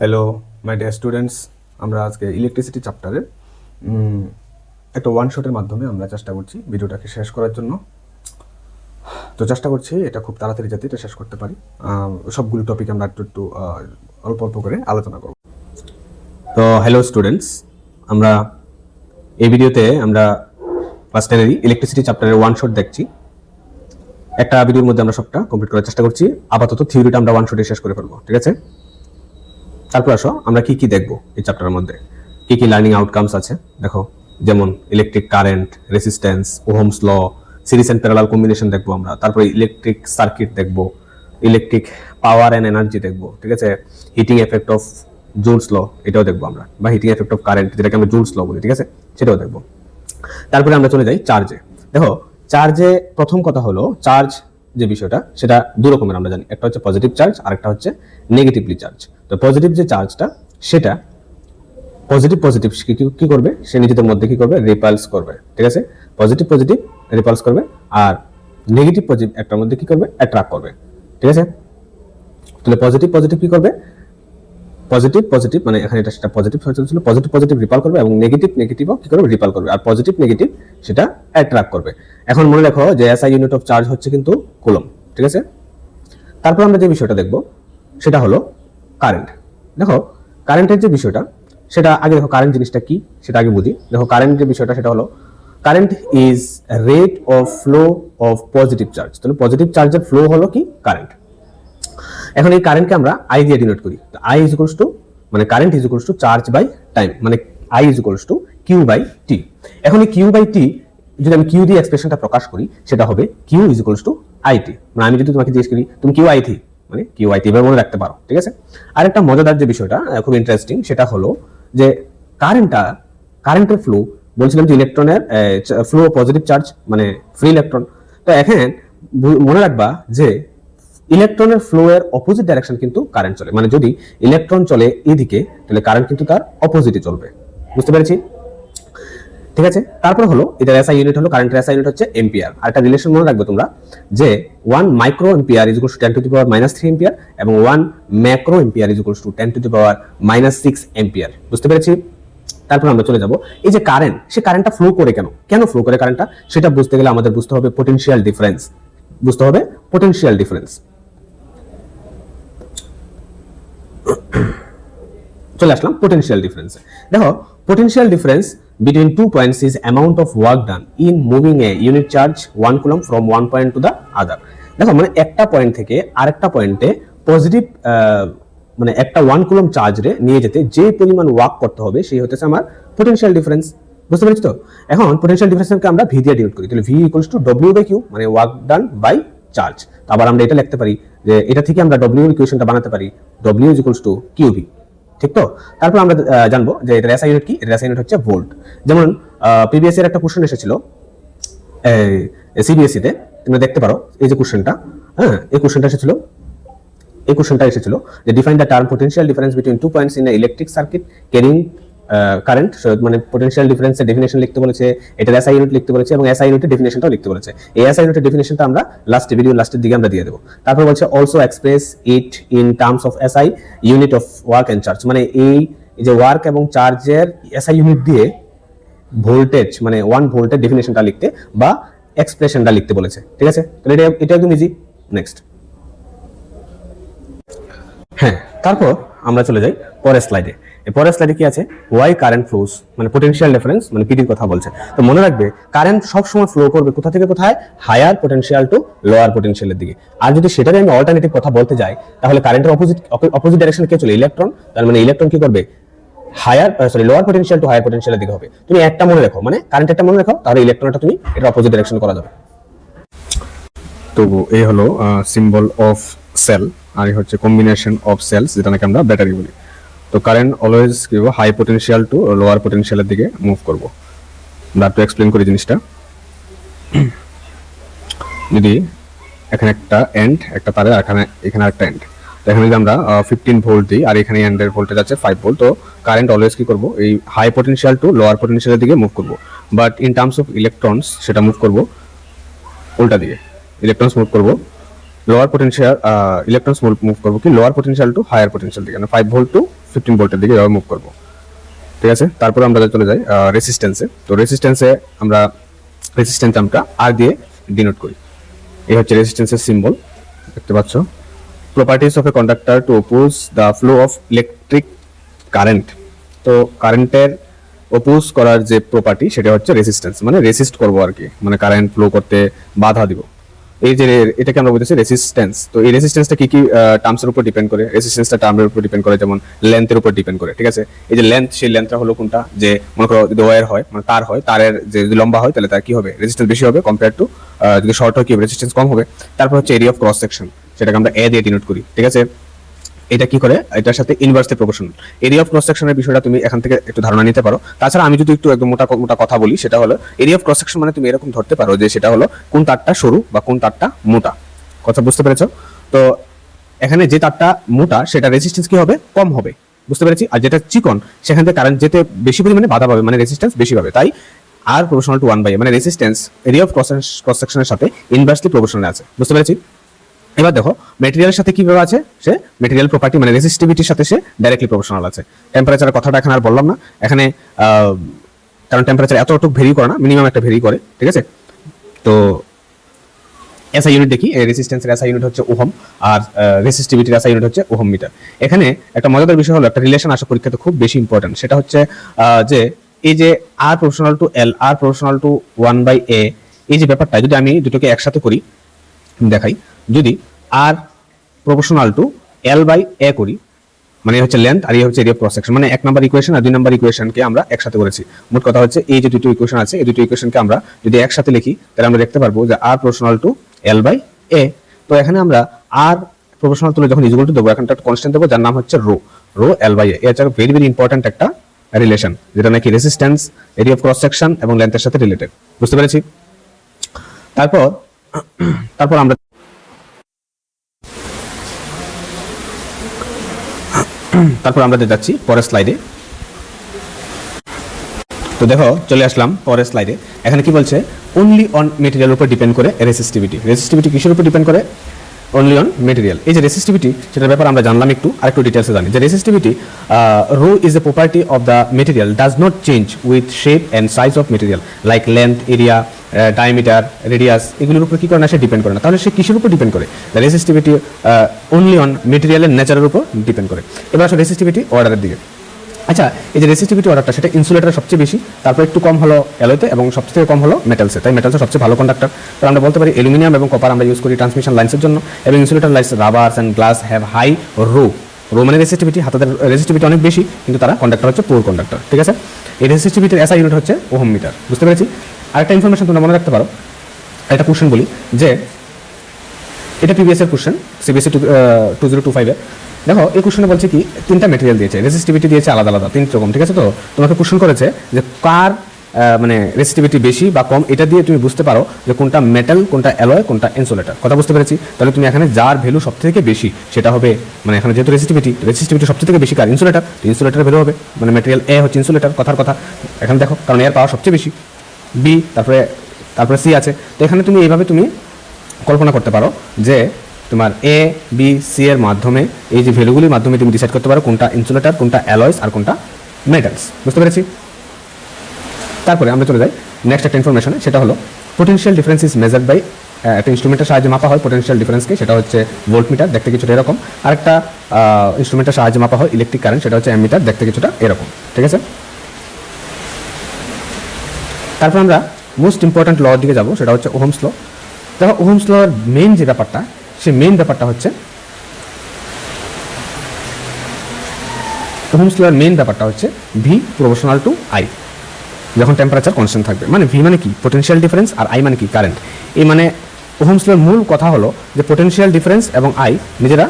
Hello my dear students, আমরা আজকে electricity চ্যাপ্টারের একটা ওয়ান শটের মাধ্যমে আমরা চেষ্টা করছি ভিডিওটাকে শেষ করার জন্য। তো চেষ্টা করছি এটা খুব তাড়াতাড়ি যাতে এটা শেষ করতে পারি। সবগুলো টপিক আমরা একটু অল্প অল্প করে আলোচনা করব। তো হ্যালো স্টুডেন্টস, আমরা এই ভিডিওতে আমরা ক্লাস 10 ইলেকট্রিসিটি চ্যাপ্টারের ওয়ান শট দেখছি। একটা ভিডিওর মধ্যে আমরা সবটা কমপ্লিট করার চেষ্টা করছি। আপাতত থিওরিটা আমরা ওয়ান শটে শেষ করে ফেলবো, ঠিক আছে? তারপর আসো আমরা কি কি দেখবো এই চ্যাপ্টারের মধ্যে, কি কি লার্নিং আউটকামস আছে দেখো। যেমন electric current, resistance, Ohm's law, series and parallel combination দেখবো আমরা। তারপরে ইলেকট্রিক সার্কিট দেখবো, ইলেকট্রিক পাওয়ার এন্ড এনার্জি দেখবো, ঠিক আছে? Heating effect of Joule's law এটাও দেখবো আমরা, বা হিটিং এফেক্ট অফ কারেন্ট যেটাকে আমরা জুলস ল বলি, ঠিক আছে? সেটাও দেখবো। তারপরে আমরা চলে যাই চার্জে। দেখো চার্জে প্রথম কথা হলো চার্জ যে বিষয়টা সেটা দুই রকমের আমরা জানি, একটা হচ্ছে পজিটিভ চার্জ আর একটা হচ্ছে নেগেটিভলি চার্জ। তো পজিটিভ যে চার্জটা সেটা পজিটিভ কি করবে, সে নিজেদের মধ্যে কি করবে, রিপালস করবে, ঠিক আছে? পজিটিভ রিপালস করবে, আর নেগেটিভ একটার মধ্যে কি করবে, অ্যাট্রাক্ট করবে, ঠিক আছে? তাহলে পজিটিভ কি করবে, পজিটিভ মানে এখানে এটা সেটা পজিটিভ ছিল, পজিটিভ রিপাল করবে, এবং নেগেটিভও কি করবে, রিপাল করবে, আর পজিটিভ নেগেটিভ সেটা অ্যাট্রাক্ট করবে। এখন মনে রাখো যে এসআই ইউনিট অফ চার্জ হচ্ছে কিন্তু কুলম্ব, ঠিক আছে? তারপর আমরা যে বিষয়টা দেখব সেটা হলো কারেন্ট। দেখো কারেন্টের যে বিষয়টা সেটা আগে দেখো, কারেন্ট জিনিসটা কি সেটা আগে বুঝি। দেখো কারেন্ট যে বিষয়টা সেটা হলো current is rate of flow of positive charge. তাহলে পজিটিভ চার্জের ফ্লো হলো কি কারেন্ট। এখন এই কারেন্টকে আমরা আই দিয়ে ডিনোট করি। আই ইজ ইকুয়ালস টু মানে current is equals to charge by time, মানে I is equals to Q by T. এখন এই কিউ বাই টি যদি আমি কিউ দিয়ে এক্সপ্রেশনটা প্রকাশ করি সেটা হবে Q is equals to IT. মানে আমি যদি তোমাকে জিজ্ঞেস করি তুমি কিউ আইটি মানে কিউ আইটি এভাবে মনে রাখতে পারো, ঠিক আছে? আর একটা মজাদার যে বিষয়টা খুব ইন্টারেস্টিং সেটা হলো যে কারেন্টের ফ্লো, বলছিলাম যে ইলেকট্রনের ফ্লো পজিটিভ চার্জ মানে ফ্রি ইলেকট্রন। তো এখন মনে রাখবা যে ইলেকট্রনের ফ্লো এর অপোজিট ডাইরেকশন কিন্তু কারেন্ট চলে, মানে যদি ইলেকট্রন চলে এদিকে তাহলে কারেন্ট কিন্তু তার অপোজিটে চলবে। বুঝতে পেরেছি? ঠিক আছে। তারপর হলো এটার এসআই ইউনিট হলো, কারেন্টের এসআই ইউনিট হচ্ছে এম্পিয়ার। আর একটা রিলেশন মনে রাখবে তোমরা যে 1 micro ampere is equals to 10 to the power -3 ampere, এবং 1 macro ampere is equals to 10 to the power -6 ampere. বুঝতে পেরেছি? তারপর আমরা চলে যাব এই যে কারেন্ট, সে কারেন্টটা ফ্লো করে কেন ফ্লো করে কারেন্টটা, সেটা বুঝতে গেলে আমাদের বুঝতে হবে পোটেনশিয়াল ডিফারেন্স। বুঝতে হবে পোটেনশিয়াল ডিফারেন্স। চলে আসলাম পোটেনশিয়াল ডিফারেন্সে। দেখো potential difference between 2 points is amount of work done in moving a unit charge 1 coulomb from one point to the other. দেখো মানে একটা পয়েন্ট থেকে আরেকটা পয়েন্টে পজিটিভ মানে একটা 1 কুলম্ব চার্জ রে নিয়ে যেতে যে পরিমাণ ওয়ার্ক করতে হবে সেই হচ্ছে আমার পোটেনশিয়াল ডিফারেন্স। বুঝতে পেরেছো তো? এখন পোটেনশিয়াল ডিফারেন্সকে আমরা ভি দিয়ে ডিনোট করি। তাহলে V equals to W by Q মানে ওয়ার্ক ডান বাই চার্জ। আবার আমরা এটা লিখতে পারি যে এটা থেকে আমরা ডব্লিউ এর ইকুয়েশনটা বানাতে পারি, W is equals two QV. ঠিক তো? তারপর আমরা জানবো যে এটার এসআই ইউনিট কি, এটার এসআই ইউনিট হচ্ছে ভোল্ট। যেমন প্রিভিয়াস এর একটা কোশ্চেন এসেছিল সিবিএসই তে, তোমরা দেখতে পারো এই যে কোশ্চেনটা, হ্যাঁ এই কোশ্চেনটা এসেছিল যে define the term potential difference between 2 points in a electric circuit carrying current. মানে পোটেনশিয়াল ডিফারেন্সের ডেফিনেশন লিখতে বলেছে, এটার এসআই ইউনিট লিখতে বলেছে, এবং এসআই ইউনিটের ডেফিনেশনটাও লিখতে বলেছে। এই এসআই ইউনিটের ডেফিনেশনটা আমরা লাস্টের দিকে আমরা দিয়ে দেব। তারপর বলছে also express it in terms of SI unit of work and charge. মানে এই যে ওয়ার্ক এবং চার্জের এসআই ইউনিট দিয়ে ভোল্টেজ মানে 1 ভোল্টের ডেফিনেশনটা লিখতে বা এক্সপ্রেশনটা লিখতে বলেছে। ঠিক আছে? তাহলে এটা একদম ইজি। নেক্সট, হ্যাঁ তারপর আমরা চলে যাই পরের স্লাইডে। এই পরের স্লাইডে কি আছে, ওয়াই কারেন্ট ফ্লোস মানে পোটেনশিয়াল ডিফারেন্স মানে পিটির কথা বলছে। তো মনে রাখবে কারেন্ট সব সময় ফ্লো করবে কোথা থেকে কোথায়, হায়ার পোটেনশিয়াল টু লোয়ার পোটেনশিয়ালের দিকে। আর যদি সেটাকে আমি অল্টারনেটিভ কথা বলতে যাই তাহলে কারেন্টের অপোজিট ডাইরেকশনে কে চলে, ইলেকট্রন। তার মানে ইলেকট্রন কি করবে, লোয়ার পোটেনশিয়াল টু হায়ার পোটেনশিয়ালের দিকে হবে। তুমি একটা মনে রাখো, মানে কারেন্ট একটা মনে রাখো, তাহলে ইলেকট্রনটা তুমি এটা অপোজিট ডাইরেকশন করা যাবে। তো এই হলো সিম্বল অফ সেল, আর এই হচ্ছে কম্বিনেশন অফ সেলস যেটা নাকি আমরা ব্যাটারি বলি। তো কারেন্ট অলওয়েজ কি হবে, হাই পোটেনশিয়াল টু লোয়ার পোটেনশিয়ালের দিকে মুভ করব। আমরা একটু এক্সপ্লেন করি জিনিসটা। যদি এখানে একটা এন্ড, একটা তারে এখানে একটা এন্ড, এখানে যদি আমরা 15 ভোল্ট দিই আর এখানে এন্ডের ভোল্টেজ আছে 5 ভোল্ট, তো কারেন্ট অলওয়েজ কি করব, এই হাই পোটেনশিয়াল টু লোয়ার পোটেনশিয়ালের দিকে মুভ করব। But in terms of electrons সেটা মুভ করব উল্টা দিকে। ইলেকট্রনস মুভ করব লোয়ার পোটেনশিয়াল, ইলেকট্রনস মুভ করব কি lower potential to higher potential দিকে, মানে 5 ভোল্ট টু 15 ভোল্টের দিকে এভাবে মুভ করব, ঠিক আছে। তারপরে আমরা চলে যাই রেসিস্ট্যান্সে। তো রেসিস্ট্যান্সে আমরা আর দিয়ে ডিনোট করি। এই হচ্ছে রেসিস্ট্যান্সের সিম্বল, দেখতে পাচ্ছ। Properties of a conductor two oppose the flow of electric current. তো কারেন্টের অপোজ করার যে প্রপার্টি সেটা হচ্ছে রেসিস্ট্যান্স, মানে রেসিস্ট করবো আর কি, মানে কারেন্ট ফ্লো করতে বাধা দিব। এই যে এটাকে আমরা বলতেছি রেসিস্ট্যান্স। তো এই রেসিস্ট্যান্সটা কি কি টার্মসের উপর ডিপেন্ড করে? রেসিস্ট্যান্সটা টার্মের উপর ডিপেন্ড করে, যেমন লেন্থের উপর ডিপেন্ড করে, ঠিক আছে। এই যে লেন্থ, সেই লেন্থটা হলো কোনটা, যে মনে করো যদি ওয়্যার হয়, মানে তার হয়, তারের যে যদি লম্বা হয় তাহলে তার কি হবে, রেজিস্ট্যান্স বেশি হবে কম্পেয়ার টু যদি শর্ট হয় কি হবে, রেজিস্ট্যান্স কম হবে। তারপর হচ্ছে এরিয়া অফ ক্রস সেকশন, সেটাকে আমরা এ দিয়ে ডিনোট করি, ঠিক আছে। এটা কি করে, এটার সাথে inversely proportional. Area of cross সেকশনের বিষয়টা তুমি এখান থেকে একটু ধারণা নিতে পারো। তাছাড়া আমি যদি একটু একদম মোটা মোটা কথা বলি, সেটা হলো এরিয়া অফ ক্রস সেকশন মানে তুমি এরকম ধরতে পারো যে সেটা হলো কোন তারটা সরু বা কোন তারটা মোটা। কথা বুঝতে পেরেছো? তো এখানে যে তারটা মোটা সেটা রেজিস্ট্যান্স কি হবে, কম হবে, বুঝতে পেরেছি। আর যেটা চিকন সেখান থেকে কারেন্ট যেতে বেশি পরিমাণে বাধা পাবে, মানে রেজিস্ট্যান্স বেশি পাবে। তাই আর প্রপোর্শনাল টু 1/a, মানে রেজিস্ট্যান্স এরিয়া অফ ক্রস সেকশনের সাথে ইনভার্সলি প্রপোর্শনাল আছে, বুঝতে পেরেছি। এবার দেখো মেটেরিয়ালের সাথে কিভাবে আছে, সে মেটেরিয়াল প্রপার্টি মানে রেজিস্টিভিটির সাথে সে ডাইরেক্টলি প্রপোর্শনাল আছে। টেম্পারেচারের কথাটা এখানে আর বললাম না এখানে, কারণ টেম্পারেচার এতটুকু ভেরি করে না, মিনিমাম একটা ভেরি করে, ঠিক আছে। তো এসআই ইউনিট দেখি, রেজিস্ট্যান্সের এসআই ইউনিট হচ্ছে ওহম, আর রেজিস্টিভিটির এসআই ইউনিট হচ্ছে ওহম মিটার। এখানে একটা মজাদার বিষয় হলো, একটা রিলেশন আসে পরীক্ষাতে খুব বেশি ইম্পর্টেন্ট, সেটা হচ্ছে যে এই যে R proportional to L, R proportional to 1/a, এই যে ব্যাপারটা যদি আমি দুটোকে একসাথে করি, দেখাই, যদি আর প্রপোর্শনাল টু L/A করি, মানে হচ্ছে লেন্থ আর এই হচ্ছে এরিয়া অফ ক্রস সেকশন, মানে 1 নাম্বার ইকুয়েশন আর 2 নাম্বার ইকুয়েশনকে আমরা একসাথে করেছি। মোট কথা হচ্ছে এই যে দুটো ইকুয়েশন আছে, এই দুটো ইকুয়েশনকে আমরা যদি একসাথে লিখি তাহলে আমরা দেখতে পারবো যে আর প্রপোর্শনাল টু L/A। তো এখানে আমরা আর প্রপোর্শনাল তুলে যখন ইকুয়াল টু দেবো, এখানটা একটা কনস্ট্যান্ট দেবো যার নাম হচ্ছে রো L/A। এটা হচ্ছে ভেরি ভেরি ইম্পর্টেন্ট একটা রিলেশন, যেটা নাকি resistance, area of cross section এবং লেন্থের সাথে রিলেটেড, বুঝতে পেরেছি। তারপর আমরা যাচ্ছি পরের স্লাইডে। তো দেখো চলে আসলাম পরের স্লাইডে। এখানে কি বলছে, অনলি অন মেটেরিয়াল উপর ডিপেন্ড করে রেসিস্টিভিটি। রেসিস্টিভিটি কিসের উপর ডিপেন্ড করে? Only on material. এই যে রেসিস্টিভিটি, সেটার ব্যাপারে আমরা জানলাম একটু, আর একটু ডিটেলসে জানি। যে resistivity rho is a property of the material does not change with shape and size of material, like length, area, diameter, radius, এগুলোর উপর কি করে না, সে ডিপেন্ড করে না। তাহলে সে কিসের উপর ডিপেন্ড করে? দ্য রেসিস্টিভিটি অনলি অন মেটেরিয়ালের নেচারের উপর ডিপেন্ড করে। এবার আসলে রেসিস্টিভিটি অর্ডারের দিকে। আচ্ছা, এই যে রেসিস্টিভিটি অর্ডারটা, সেটা ইনসুলেটার সবচেয়ে বেশি, তারপর একটু কম হলো অ্যালয়তে, এবং সবচেয়ে কম হলো মেটালসে। তাই মেটালসে সবচেয়ে ভালো কন্ডাক্টর। তো আমরা বলতে পারি অ্যালুমিনিয়াম এবং কপার আমরা ইউজ করি ট্রান্সমিশন লাইন্সের জন্য, এবং insulator lines rubbers and glass have high rho মানে রেসিস্টিভিটি। হাতাদের রেসিস্টিভিটি অনেক বেশি, কিন্তু তারা কন্ডাক্টর হচ্ছে পুর কন্ডাক্টর, ঠিক আছে। এই রেসিস্টিভিটির এসআই ইউনিট হচ্ছে ওহম মিটার, বুঝতে পেরেছি। আরেকটা ইনফরমেশন তোমরা মনে রাখতে পারো, একটা কোশ্চেন বলি, যে এটা প্রিভিয়াস এর কোশ্চেন, সিবিএসই 2025 এর। দেখো এই কোশ্চেনে বলছে কি, তিনটা মেটেরিয়াল দিয়েছে, রেসিস্টিভিটি দিয়েছে আলাদা আলাদা 3 রকম, ঠিক আছে। তো তোমাকে কোশ্চেন করেছে যে কার মানে রেসিস্টিভিটি বেশি বা কম, এটা দিয়ে তুমি বুঝতে পারো যে কোনটা মেটাল, কোনটা অ্যালয়, কোনটা ইনসুলেটর। কথা বুঝতে পেরেছি? তাহলে তুমি এখানে যার ভ্যালু সবথেকে বেশি সেটা হবে, মানে এখানে যেহেতু রেসিস্টিভিটি সবথেকে বেশি কার, ইনসুলেটর ভ্যালু হবে, মানে মেটেরিয়াল এ হচ্ছে ইনসুলেটর, কথার কথা। এখানে দেখো, কারণ এর পাওয়ার সবচেয়ে বেশি, বি, তারপরে সি আছে। তো এখানে তুমি এইভাবে তুমি কল্পনা করতে পারো যে তোমার এ, বি, সি এর মাধ্যমে, এই যে ভ্যালুগুলির মাধ্যমে তুমি ডিসাইড করতে পারো কোনটা ইনসুলেটর, কোনটা অ্যালয়েস, আর কোনটা মেটালস, বুঝতে পেরেছি। তারপরে আমরা চলে যাই নেক্সট একটা ইনফরমেশনে, সেটা হলো potential difference is measured by, একটা ইনস্ট্রুমেন্টের সাহায্যে মাপা হয় পোটেনশিয়াল ডিফারেন্সকে, সেটা হচ্ছে ভোল্টমিটার, দেখতে কিছুটা এরকম। আরেকটা ইনস্ট্রুমেন্টের সাহায্যে মাপা হয় ইলেকট্রিক কারেন্ট, সেটা হচ্ছে অ্যামিটার, দেখতে কিছুটা এরকম, ঠিক আছে। তারপর আমরা মোস্ট ইম্পর্ট্যান্ট লর দিকে যাব, সেটা হচ্ছে ওহমস ল। দেখো ওহমস লর মেইন যে ব্যাপারটা, সেই মেইন ব্যাপারটা হচ্ছে, ওহমস লর মেইন ব্যাপারটা হচ্ছে ভি প্রপোর্শনাল টু আই, যখন টেম্পারেচার কনস্ট্যান্ট থাকবে। মানে ভি মানে কি, পোটেনশিয়াল ডিফারেন্স, আর আই মানে কি, কারেন্ট। এই মানে ওহমস লর মূল কথা হলো যে পোটেনশিয়াল ডিফারেন্স এবং আই নিজেরা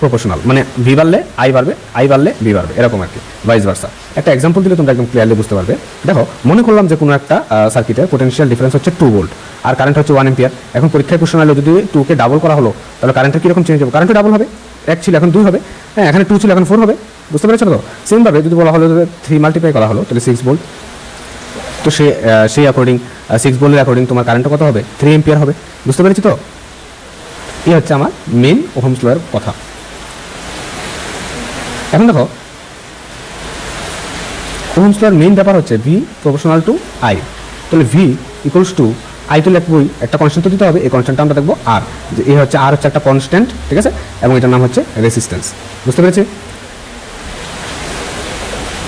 প্রপোর্শনাল, মানে ভি বাড়লে আই বাড়বে, আই বাড়লে ভি বাড়বে, এরকম আর কি, ভাইস ভার্সা। একটা এক্সাম্পল দিলে তোমরা একদম ক্লিয়ারলি বুঝতে পারবে। দেখো মনে করলাম যে কোনো একটা সার্কিটের পোটেনশিয়াল ডিফারেন্স হচ্ছে 2 ভোল্ট আর কারেন্ট হচ্ছে 1 এম্পিয়ার। এখন পরীক্ষায় কোশ্চেন হলো যদি 2 কে ডাবল করা হলো, তাহলে কারেন্টের কীরকম চেঞ্জ হবে? কারেন্টও ডাবল হবে, 1 ছিল এখন 2 হবে, হ্যাঁ, এখানে 2 ছিল এখন 4 হবে, বুঝতে পেরেছো তো? সেমভাবে যদি বলা হলো 3 মাল্টিপ্লাই করা হলো, তাহলে 6 ভোল্ট। তো সেই অ্যাকর্ডিং 6 ভোল্টের অ্যাকর্ডিং তোমার কারেন্টটা কত হবে? 3 এম্পিয়ার হবে, বুঝতে পেরেছি তো? এই হচ্ছে আমার মেইন ওহমস লয়ের কথা। এখন দেখো ওহমস লর মেইন ব্যাপার হচ্ছে ভি প্রপোর্শনাল টু আই। তাহলে ভি ইকুয়ালস টু আই তো লিখবই, একটা কনস্ট্যান্ট তো দিতে হবে, এই কনস্ট্যান্টটা আমরা দেখবো আর, যে এই হচ্ছে আর হচ্ছে একটা কনস্ট্যান্ট, ঠিক আছে, এবং এটার নাম হচ্ছে রেসিস্ট্যান্স। বুঝতে পেরেছি?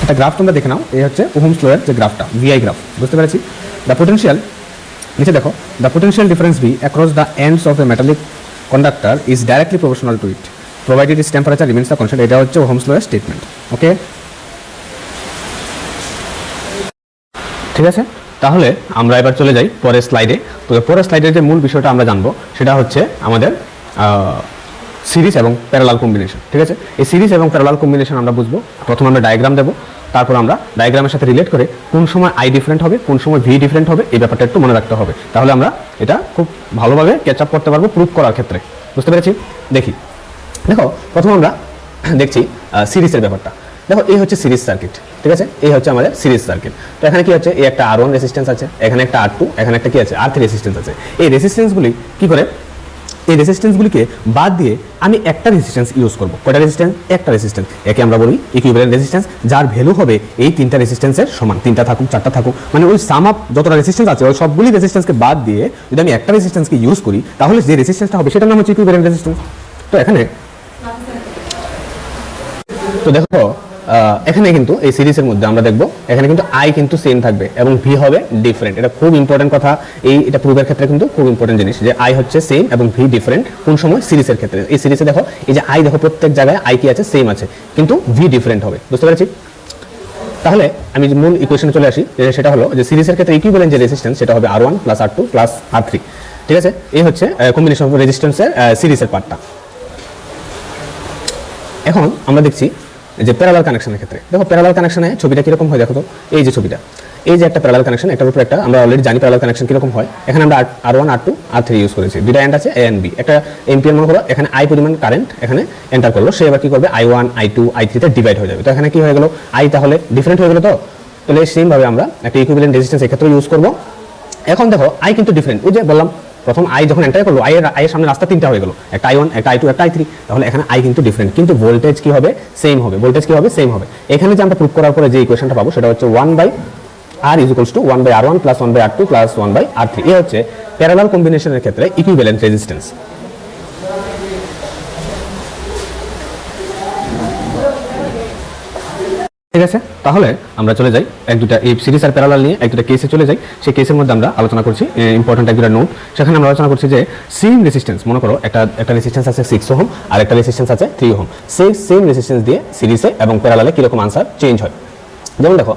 একটা গ্রাফ তোমরা দেখে নাও, এই হচ্ছে ওহমস লয়ের যে গ্রাফটা, ভিআই গ্রাফ। বুঝতে পেরেছি? দ্য পোটেনশিয়াল, নিচে দেখো, the potential difference be across the ends of a metallic conductor is directly proportional to it provided its temperature remains the constant. এটা হচ্ছে ওহমস লয়ের স্টেটমেন্ট। ওকে, ঠিক আছে। তাহলে আমরা এবার চলে যাই পরের স্লাইডে। তো পরের স্লাইডের যে মূল বিষয়টা আমরা জানবো সেটা হচ্ছে আমাদের সিরিজ এবং প্যারালাল কম্বিনেশন। ঠিক আছে, এই সিরিজ এবং প্যারালাল কম্বিনেশন আমরা বুঝবো। প্রথমে আমরা ডায়াগ্রাম দেবো, তারপর আমরা ডায়াগ্রামের সাথে রিলেট করে কোন সময় আই ডিফারেন্ট হবে, কোন সময় ভি ডিফারেন্ট হবে, এই ব্যাপারটা একটু মনে রাখতে হবে। তাহলে আমরা এটা খুব ভালোভাবে ক্যাচ আপ করতে পারবো প্রুফ করার ক্ষেত্রে। বুঝতে পেরেছি? দেখি, দেখো প্রথমে আমরা দেখছি সিরিজের ব্যাপারটা। দেখো এই হচ্ছে সিরিজ সার্কিট, ঠিক আছে, এই হচ্ছে আমাদের সিরিজ সার্কিট। তো এখানে কি হচ্ছে, এই একটা R1 রেজিস্ট্যান্স আছে, এখানে একটা R2, এখানে একটা কি আছে, R3 রেজিস্ট্যান্স আছে। এই রেজিস্ট্যান্সগুলি কি করে, এই রেজিস্ট্যান্সগুলিকে বাদ দিয়ে আমি একটা রেজিস্ট্যান্স ইউজ করব। কয়টা রেজিস্ট্যান্স? একটা রেজিস্ট্যান্স। একে আমরা বলি ইকুইভ্যালেন্ট রেজিস্ট্যান্স, যার ভ্যালু হবে এই তিনটা রেজিস্ট্যান্সের সমান। তিনটা থাকুক, চারটা থাকুক, মানে ওই সাম আপ যতটা রেজিস্ট্যান্স আছে ওই সবগুলি রেজিস্ট্যান্সকে বাদ দিয়ে যদি আমি একটা রেজিস্ট্যান্সকে ইউজ করি, তাহলে যে রেজিস্ট্যান্সটা হবে সেটার নাম হচ্ছে ইকুইভ্যালেন্ট রেজিস্ট্যান্স। তো এখানে তো দেখো এখানে কিন্তু এই সিরিজের মধ্যে আমরা দেখব এখানে কিন্তু আই কিন্তু সেম থাকবে এবং ভি হবে ডিফারেন্ট। এটা খুব ইম্পর্টেন্ট কথা, এটা প্রুফের ক্ষেত্রে কিন্তু খুব ইম্পর্টেন্ট জিনিস, যে আই হচ্ছে সেম এবং ভি ডিফারেন্ট। কোন সময়? সিরিজের ক্ষেত্রে। এই সিরিজে দেখো এই যে আই, দেখো প্রত্যেক জায়গায় আই কি আছে, সেম আছে, কিন্তু ভি ডিফারেন্ট হবে। বুঝতে পেরেছি? তাহলে আমি যে মূল ইকুয়েশনে চলে আসি, সেটা হলো যে সিরিজের ক্ষেত্রে ইকুইভ্যালেন্ট যে রেজিস্ট্যান্স সেটা হবে R1 + R2 + R3। ঠিক আছে, এই হচ্ছে কম্বিনেশন অফ রেজিস্ট্যান্সের সিরিজের পার্টটা। এখন আমরা দেখছি যে প্যারালাল কানেকশনের ক্ষেত্রে। দেখো প্যারালাল কানেকশনে ছবিটা কিরকম হয়, দেখো তো এই যে ছবিটা, এই যে একটা প্যারালাল কানেকশন, একটার উপর একটা, আমরা অলরেডি জানি প্যারালাল কানেকশন কিরকম হয়। এখানে আমরা R1 R2 R3 ইউজ করেছি, দুইটা এন্ড আছে A and B। একটা এম্পিয়ার মনে করো, এখানে আই পরিমাণ কারেন্ট এখানে এন্টার করলো, সে এবার কি করবে, I1 I2 I3 তে ডিভাইড হয়ে যাবে। তো এখানে কি হয়ে গেল, আই তাহলে ডিফারেন্ট হয়ে গেল। তো তাহলে সেম ভাবে আমরা একটা ইকুইভ্যালেন্ট রেজিস্ট্যান্স এক্ষেত্রে ইউজ করব। এখন দেখো আই কিন্তু ডিফারেন্ট, ওই যে বললাম প্রথম আই যখন এন্টার করলো, আই এর সামনে রাস্তা তিনটা হয়ে গেল, একটা I1 একটা I2 একটা I3। তাহলে এখানে আই কিন্তু ডিফারেন্ট, কিন্তু ভোল্টেজ কি হবে, সেম হবে। ভোল্টেজ কি হবে, সেম হবে। এখানে যে আমরা প্রুফ করার পরে যে ইকুয়েশনটা পাবো সেটা হচ্ছে 1/R = 1/R1 + 1/R2 + 1/R3। এই হচ্ছে প্যারালাল কম্বিনেশনের ক্ষেত্রে ইকুইভ্যালেন্ট রেজিস্ট্যান্স। ঠিক আছে, তাহলে আমরা চলে যাই এক দুটা এই সিরিজ আর প্যারালাল নিয়ে এক দুটা কেসে চলে যাই। সেই কেসের মধ্যে আমরা আলোচনা করছি ইম্পর্টেন্ট এক দুটা নোট। সেখানে আমরা আলোচনা করছি যে সেম রেজিস্ট্যান্স, মনে করো একটা রেজিস্ট্যান্স আছে 6 ওহম আর একটা রেজিস্ট্যান্স আছে 3 ওহম। সেই সেম রেজিস্ট্যান্স দিয়ে সিরিজে এবং প্যারালালে কিরকম আনসার চেঞ্জ হয়। যেমন দেখো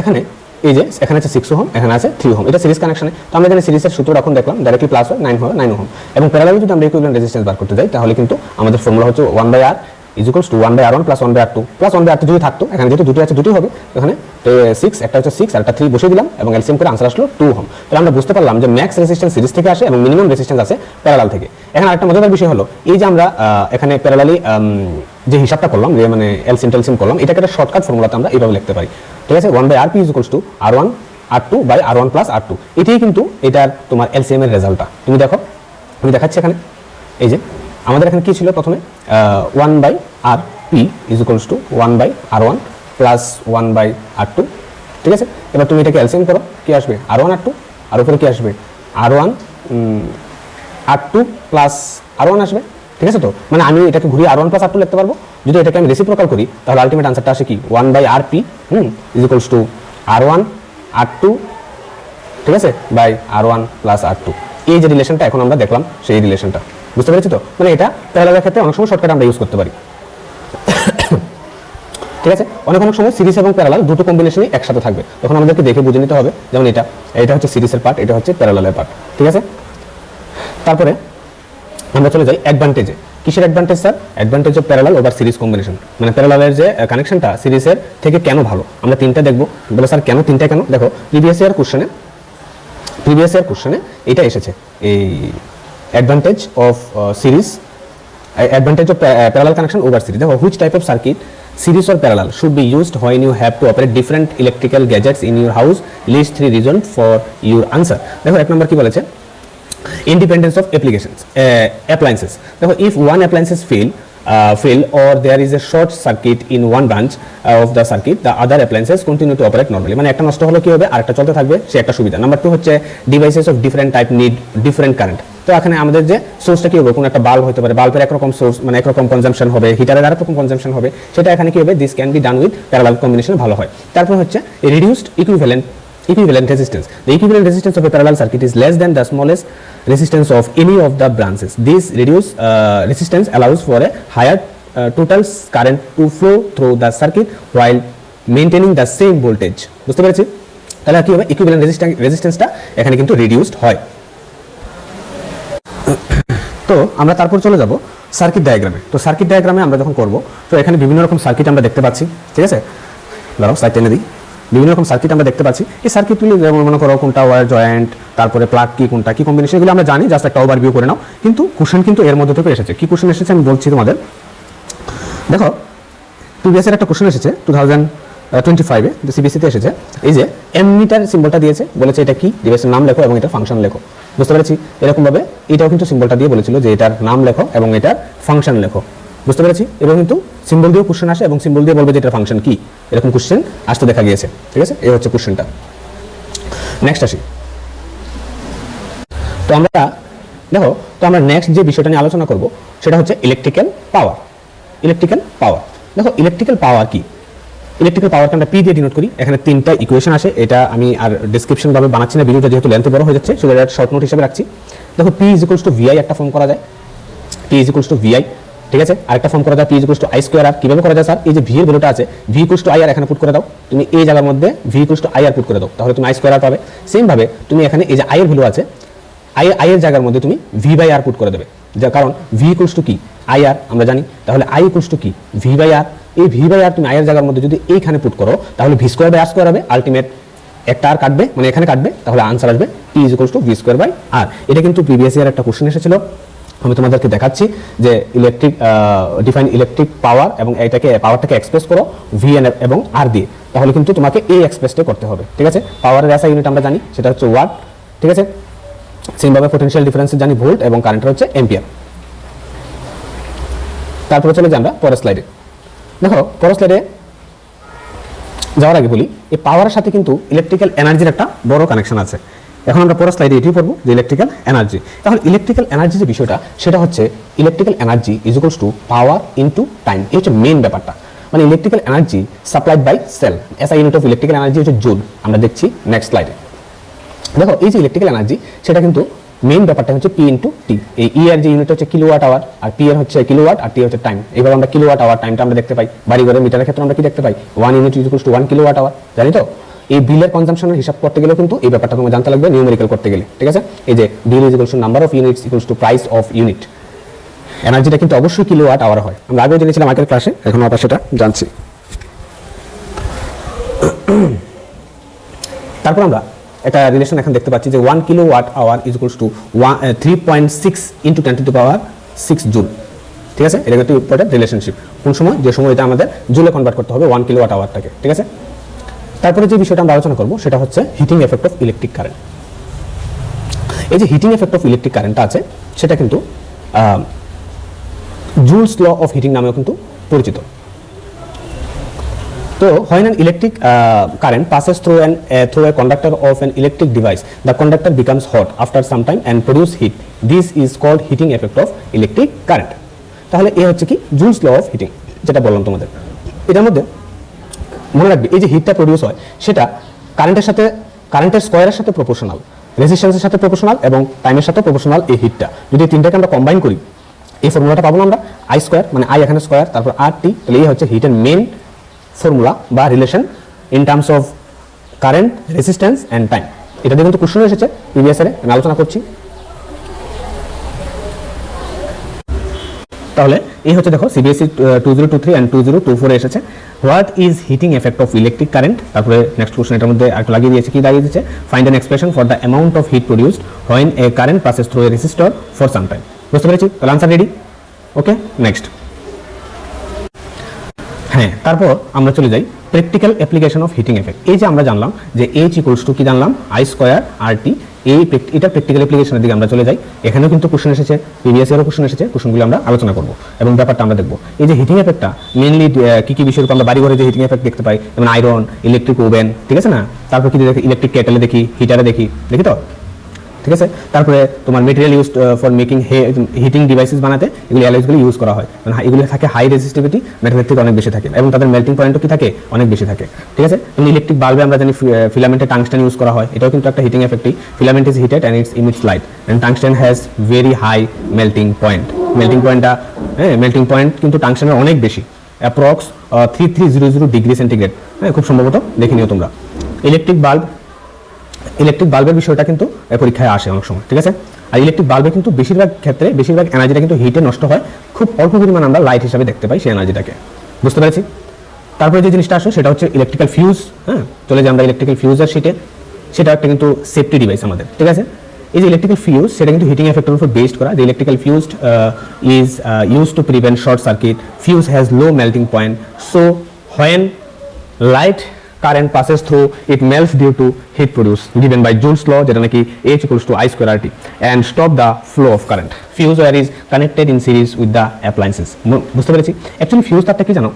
এখানে এই যে এখানে আছে 6 ওহম, এখানে আছে 3 ওহম, এটা সিরিজ কানেকশনে। তো আমরা এখানে সিরিজের সূত্র এখন দেখলাম, ডাইরেক্টলি প্লাস হয় 9 হবে 9 ওহম। এবং প্যারালালে যদি আমরা ইকুইভ্যালেন্ট রেজিস্ট্যান্স বার করতে যাই, তাহলে কিন্তু আমাদের ফর্মুলা হচ্ছে 1/R = 1/R1 + 1/R2 + 1/R2 যদি থাকতো, এখানে যেহেতু দুটো আছে দুটোই হবে। এখানে 6, একটা হচ্ছে 6 আর একটা 3 বসিয়ে দিলাম এবং এলসিএম করে আনসার আসলো 2 ওহম। তাহলে আমরা বুঝতে পারলাম যে ম্যাক্স রেজিস্ট্যান্স সিরিজ থেকে আসে এবং মিনিমাম রেজিস্ট্যান্স আছে প্যারালাল থেকে। এখানে আরেকটা মজাদার বিষয় হলো, এই যে আমরা এখানে প্যারালালি যে হিসাবটা করলাম, যে মানে এলসিএম টেলসিএম করলাম, এটাকে একটা শর্টকাট ফর্মুলাতে আমরা এইভাবে লিখতে পারি। ঠিক আছে, 1/RP = R1 R2/R1 + R2। এটাই কিন্তু এটার তোমার এলসিএম এর রেজাল্টটা। তুমি দেখো, আমি দেখাচ্ছি এখানে, এই যে আমাদের এখানে কি ছিল প্রথমে, 1/RP = 1/R1 + 1/R2। ঠিক আছে, এবার তুমি এটাকে এলসিএম করো, কি আসবে, R1 R2, আর উপরে কি আসবে, R1 R2 + R1 আসবে। ঠিক আছে, তো মানে আমি এটাকে ঘুরিয়ে R1 + R2 লিখতে পারবো। যদি এটাকে আমি রেসিপ্রোকাল করি, তাহলে আলটিমেট আনসারটা আসে কি, 1/RP = R1 R2, ঠিক আছে, R1 + R2। এই যে রিলেশনটা এখন আমরা দেখলাম, সেই রিলেশনটা বুঝতে পেরেছি। তো মানে এটা প্যারালালের ক্ষেত্রে অনেক সময় শর্টকাট আমরা ইউজ করতে পারি। ঠিক আছে, অনেক সময় সিরিজ এবং প্যারালাল দুটো কম্বিনেশনই একসাথে থাকবে, তখন আমাদেরকে দেখে বুঝে নিতে হবে। যেমন এটা হচ্ছে সিরিজের পার্ট, এটা হচ্ছে প্যারালালের পার্ট। ঠিক আছে, তারপরে আমরা চলে যাই অ্যাডভান্টেজে। কিসের advantage sir? Advantage of parallel over series combination, মানে প্যারালালের যে কানেকশনটা সিরিজের থেকে কেন ভালো। আমরা তিনটা দেখবো। বলে স্যার কেন তিনটা, কেন? দেখো প্রিভিয়াস ইয়ার কোশ্চেনে এটা এসেছে, এই advantage of series, advantage of parallel connection over series. দেখো which type of circuit, series or parallel, should be used when you have to operate different electrical gadgets in your house? List 3 reasons for your answer. দেখো এক নম্বর কি বলেছে, independence of appliances. দেখো if one appliances fail, fail or there is a short circuit in one branch of the circuit, the other appliances continue to operate normally. মানে একটা নষ্ট হলো কি হবে, আরেকটা চলতে থাকবে, সে একটা সুবিধা। নাম্বার 2 হচ্ছে devices of different type need different current. তো এখানে আমাদের যে সোর্সটা কি হবে, কোনো একটা বাল্ব হতে পারে, বাল্বের একরকম সোর্স মানে একরকম কনজাম্পশন হবে, হিটারের আরেক রকম কনজাম্পশন হবে, সেটা এখানে কি হবে, this can be done with parallel combination ভালো হয়। তারপর হচ্ছে reduced equivalent resistance. The equivalent resistance of a parallel circuit is less than the smallest resistance of any of the branches. This reduced resistance allows for a higher total current to flow through the circuit while maintaining the same voltage. বুঝতে পেরেছি? তাহলে কি হবে, equivalent রেজিস্ট্যান্সটা এখানে কিন্তু reduced হয়। তো আমরা তারপর চলে যাব সার্কিট ডায়াগ্রামে। তো সার্কিট ডায়াগ্রামে আমরা যখন করব, তো এখানে বিভিন্ন রকম সার্কিট আমরা দেখতে পাচ্ছি, ঠিক আছে? দাঁড়াও সাইড টেনে দিই। বিভিন্ন রকম সার্কিট আমরা দেখতে পাচ্ছি। এই সার্কিটগুলি যেমন মনে করো কোনটা ওয়্যার জয়েন্ট, তারপরে প্লাগ কি কোনটা কি কম্বিনেশন, এগুলো আমরা জানি, জাস্ট একটা ওভারভিউ করে নাও। কিন্তু কোশ্চেন কিন্তু এর মধ্যে থেকে এসেছে। কি কোশ্চেন এসেছে আমি বলছি তোমাদের। দেখো প্রিভিয়াসের একটা কোশ্চেন এসেছে 2025-এ, সিবিএসসিতে এসেছে। এই যে এমমিটার সিম্বলটা দিয়েছে, বলেছে এটা কি, ডিভাইসের নাম লেখো এবং এটার ফাংশন লেখো। বুঝতে পেরেছি? এরকমভাবে এটাও কিন্তু সিম্বলটা দিয়ে বলেছিল যে এটার নাম লেখো এবং এটার ফাংশন লেখো। বুঝতে পেরেছি? এবং কিন্তু সিম্বল দিয়েও কোশ্চেন আসে এবং সিম্বল দিয়ে বলবে যে এটার ফাংশন কি, এরকম কোশ্চেন আসতে দেখা গিয়েছে। ঠিক আছে, এই হচ্ছে কোশ্চেনটা। নেক্সট আসি। তো আমরা দেখো, তো আমরা নেক্সট যে বিষয়টা নিয়ে আলোচনা করব সেটা হচ্ছে ইলেকট্রিক্যাল পাওয়ার। ইলেকট্রিক্যাল পাওয়ার, দেখো ইলেকট্রিক্যাল পাওয়ার কি, ইলেকট্রিক্যাল পাওয়ারকে আমরা পি দিয়ে ডিনোট করি। এখানে 3টা ইকুয়েশন আসে, এটা আমি আর ডেসক্রিপশন ভাবে বানাচ্ছি না, ভিডিওটা যেহেতু লেন্থ বড় হয়ে যাচ্ছে সেটা একটা শর্ট নোট হিসেবে রাখছি। দেখো P is equals to VI একটা ফর্ম করা যায়, P is equals to VI, ঠিক আছে? আরেকটা ফর্ম করা যায় P is equals to I square R. কিভাবে করা যায় স্যার, এই যে ভি এর ভ্যালুটা আছে, V equals to I R এখানে পুট করে দাও, তুমি এই জায়গার মধ্যে V equals to I R put করে দাও, তাহলে তুমি আই স্কয়ার আর পাবে। সেম ভাবে তুমি এখানে এই যে আই এর ভ্যালু আছে, আই এর জায়গার মধ্যে তুমি ভি বাই আর পুট করে দেবে, যার কারণ ভি ইকুয়ালস টু কি, আই আর আমরা জানি, তাহলে আই ইকুয়ালস টু কি, ভি বাই আর। এই ভি বাই আর তুমি আই এর জায়গার মধ্যে যদি এইখানে পুট করো তাহলে V square by R square হবে, আলটিমেট একটা আর কাটবে মানে এখানে কাটবে, তাহলে আনসার আসবে P is equals to V square by R. এটা কিন্তু প্রিভিয়াস ইয়ার একটা কোশ্চেন এসেছিল, আমি তোমাদেরকে দেখাচ্ছি যে ইলেকট্রিক ডিফাইন ইলেকট্রিক পাওয়ার এবং এইটাকে পাওয়ারটাকে এক্সপ্রেস করো ভি এন এবং আর দিয়ে, তাহলে কিন্তু তোমাকে এই এক্সপ্রেসটা করতে হবে। ঠিক আছে, পাওয়ারের এসআই ইউনিট আমরা জানি সেটা হচ্ছে ওয়াট, ঠিক আছে? সেমভাবে পোটেনশিয়াল ডিফারেন্স জানি ভোল্ট এবং কারেন্টের হচ্ছে এম্পিয়ার। তারপরে চলে যাই আমরা পরের স্লাইডে। দেখো পরের স্লাইডে যাওয়ার আগে বলি, এই পাওয়ারের সাথে কিন্তু ইলেকট্রিক্যাল এনার্জির একটা বড় কানেকশন আছে। এখন আমরা পরের স্লাইডে এটি পড়বো যে ইলেকট্রিক্যাল এনার্জি। এখন ইলেকট্রিক্যাল এনার্জি যে বিষয়টা সেটা হচ্ছে electrical energy is equals to power into time. এই হচ্ছে মেইন ব্যাপারটা, মানে electrical energy supplied by cell, SI unit of electrical energy হচ্ছে জুল। আমরা দেখছি নেক্সট স্লাইডে। দেখো এই যে ইলেকট্রিক্যাল এনার্জি সেটা কিন্তু মেইন ব্যাপারটা হচ্ছে পি ইনটু টি। এই ই এর যে ইউনিট হচ্ছে কিলোওয়াট আওয়ার, আর পি এর হচ্ছে কিলোওয়াট আর টি হচ্ছে টাইম। এইভাবে আমরা কিলোওয়াট আওয়ার টাইমটা আমরা দেখতে পাই, বাড়ি ঘরের মিটারের ক্ষেত্রে আমরা কি দেখতে পাই, 1 unit is equals to 1 kilowatt hour, জানি তো? এই বিলের কনজাম্পশনের হিসাব করতে গেলেও কিন্তু এই ব্যাপারটা তোমাকে জানতে লাগবে নিউমেরিক্যাল করতে গেলে, ঠিক আছে? এই যে bill is equals two number of units equals to price of unit. এনার্জিটা কিন্তু অবশ্যই কিলোওয়াট আওয়ার হয়, আমরা আগেও জেনেছিলাম আগের ক্লাসে, এখন আবার সেটা জানছি। তারপর আমরা একটা রিলেশন এখন দেখতে পাচ্ছি যে 1 kilowatt hour is equals to 3.6 into 10 to the power 6 joule, ঠিক আছে? এটা একটা ইম্পর্টেন্ট রিলেশনশিপ। কোন সময়, যে সময় এটা আমাদের জুলে কনভার্ট করতে হবে 1 কিলোওয়াট আওয়ারটাকে, ঠিক আছে? তারপরে যে বিষয়টা আমরা আলোচনা করব সেটা হচ্ছে heating effect of electric current. এই যে হিটিং এফেক্ট অফ ইলেকট্রিক কারেন্টটা আছে সেটা কিন্তু জুলস ল অফ হিটিং নামেও কিন্তু পরিচিত। তো when an electric current passes through a conductor of an electric device, the conductor becomes hot after some time and produce heat. This is called heating effect of electric current. তাহলে এই হচ্ছে কি joules law of heating, যেটা বললাম তোমাদের। এটার মধ্যে মনে রাখবে এই যে হিটটা প্রডিউস হয় সেটা কারেন্টের সাথে, কারেন্টের স্কয়ারের সাথে প্রপোর্শনাল, রেজিস্ট্যান্সের সাথে প্রপোর্শনাল এবং টাইমের সাথে প্রপোর্শনাল। এই হিটটা যদি তিনটাকে আমরা কম্বাইন করি এই ফর্মুলাটা পাবো না আমরা, আই স্কয়ার মানে আই এখানে স্কয়ার তারপর আর টি। তাহলে এই হচ্ছে হিটের মেইন ফর্মুলা বা relation in terms of current, resistance and time. এটা দিয়ে কিন্তু কোশ্চেন এসেছে প্রিভিয়াস ইয়ারে, আমি আলোচনা করছি। তাহলে এই হচ্ছে দেখো সিবিএসসি 2023 অ্যান্ড 2024 এসেছে, what is hitting effect of electric current. তারপরে নেক্সট কোশ্চেন এটার মধ্যে একটা লাগিয়ে দিয়েছে, কি লাগিয়ে দিয়েছে, find an expression for the amount of heat produced when a current passes through a resistor for some time. বুঝতে পেরেছি? তাহলে আনসার রেডি। ওকে, নেক্সট। হ্যাঁ, তারপর আমরা চলে যাই practical application of heating effect. এই যে আমরা জানলাম যে এইচ ইকুয়ালস টু কি জানলাম, আই স্কয়ার আর টি, এটা প্র্যাকটিক্যাল অ্যাপ্লিকেশনের দিকে আমরা চলে যাই। এখানেও কিন্তু কোশ্চেন এসেছে, প্রিভিয়াস ইয়ারও কোশ্চেন এসেছে, কোশ্চেনগুলো আমরা আলোচনা করব এবং ব্যাপারটা আমরা দেখব। এই যে হিটিং এফেক্টটা মেইনলি কি কি বিষয়ের উপর আমরা বাড়ি ঘরে যে হিটিং এফেক্ট দেখতে পাই, যেমন আয়রন, ইলেকট্রিক ওভেন, ঠিক আছে না, তারপর কি দেখি ইলেকট্রিক কেটেলে দেখি, হিটারে দেখি তো, ঠিক আছে। তারপরে তোমার material use for making heating devices বানাতে এগুলি অ্যালয়েসগুলো ইউজ করা হয়, কারণ এগুলি থাকে হাই রেজিস্টিভিটি, মেটালের থেকে অনেক বেশি থাকে এবং তাদের মেল্টিং পয়েন্টও কি থাকে, অনেক বেশি থাকে, ঠিক আছে। যেমন ইলেকট্রিক বাল্বে আমরা জানি ফিলামেন্টে টাংস্টেন ইউজ করা হয়, এটাও কিন্তু একটা হিটিং এফেক্টই। Filament is heated and its emits light and tungsten has very high melting point. Melting point কিন্তু টাংস্টেনের অনেক বেশি, অ্যাপ্রক্স 3300 ডিগ্রি সেন্টিগ্রেড, খুব সম্ভবত দেখে নিও তোমরা। ইলেকট্রিক বাল্বের বিষয়টা কিন্তু পরীক্ষায় আসে অনেক সময়, ঠিক আছে। আর ইলেকট্রিক বাল্বে কিন্তু বেশিরভাগ এনার্জিটা কিন্তু হিটে নষ্ট হয়, খুব অল্প পরিমাণ আমরা লাইট হিসাবে দেখতে পাই সেই এনার্জিটাকে, বুঝতে পেরেছি। তারপরে যে জিনিসটা আসে সেটা হচ্ছে ইলেকট্রিক্যাল ফিউজ। চলে যাই আমরা ইলেকট্রিক্যাল ফিউজের শিটে, সেটা একটা কিন্তু সেফটি ডিভাইস আমাদের, ঠিক আছে। এই যে ইলেকট্রিক্যাল ফিউজ, সেটা কিন্তু হিটিং এফেক্টের উপর বেসড করা। The electrical fuse is used to prevent short circuit. Fuse has low melting point, so when light current passes through it melts due to heat produced given by Joule's law, যেটা নাকি H equals to I square RT, and stop the flow of current. Fuse wire is connected in series with the appliances. বুঝতে পেরেছি। Actually fuse তারটা কি জানো,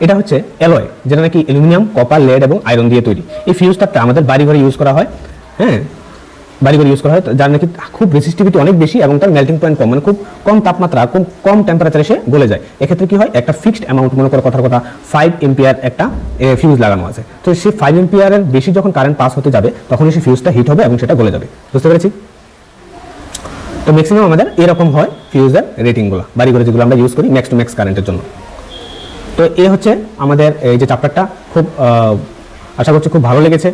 এটা হচ্ছে alloy, যেটা নাকি অ্যালুমিনিয়াম, কপার, লেড এবং আয়রন দিয়ে তৈরি। এই ফিউজ তারটা আমাদের বাড়ি ঘরে ইউজ করা হয়, যার নাকি খুব রেসিস্টিভিটি অনেক বেশি এবং তার মেল্টিং পয়েন্ট কম, মানে খুব কম তাপমাত্রা, কম টেম্পারেচারে সে গলে যায়। এক্ষেত্রে কি হয়, একটা ফিক্সড অ্যামাউন্ট, মনে করো কথার কথা 5 এম্পিয়ার একটা ফিউজ লাগানো আছে, তো সেই 5 এম্পিয়ারের বেশি যখন কারেন্ট পাস হতে যাবে তখনই সেই ফিউজটা হিট হবে এবং সেটা গলে যাবে, বুঝতে পেরেছি। তো ম্যাক্সিমাম আমাদের এরকম হয় ফিউজের রেটিংগুলো বাড়ি ঘরে যেগুলো আমরা ইউজ করি ম্যাক্স টু ম্যাক্স কারেন্টের জন্য। তো এই হচ্ছে আমাদের এই যে চ্যাপ্টারটা, খুব আশা করছি খুব ভালো লেগেছে।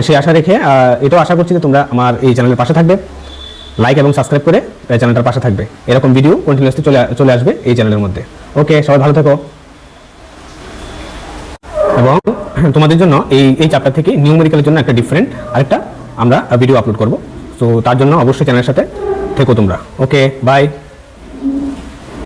সেই আশা রেখে এটাও আশা করছি যে তোমরা আমার এই চ্যানেলের পাশে থাকবে, লাইক এবং সাবস্ক্রাইব করে চ্যানেলটার পাশে থাকবে। এরকম ভিডিও কন্টিনিউয়াসলি চলে আসবে এই চ্যানেলের মধ্যে। ওকে, সবাই ভালো থেকো। এবং তোমাদের জন্য এই চ্যাপ্টার থেকে নিউমেরিক্যালের জন্য একটা ডিফারেন্ট আরেকটা আমরা ভিডিও আপলোড করব, তো তার জন্য অবশ্যই চ্যানেলের সাথে থেকো তোমরা। ওকে, বাই।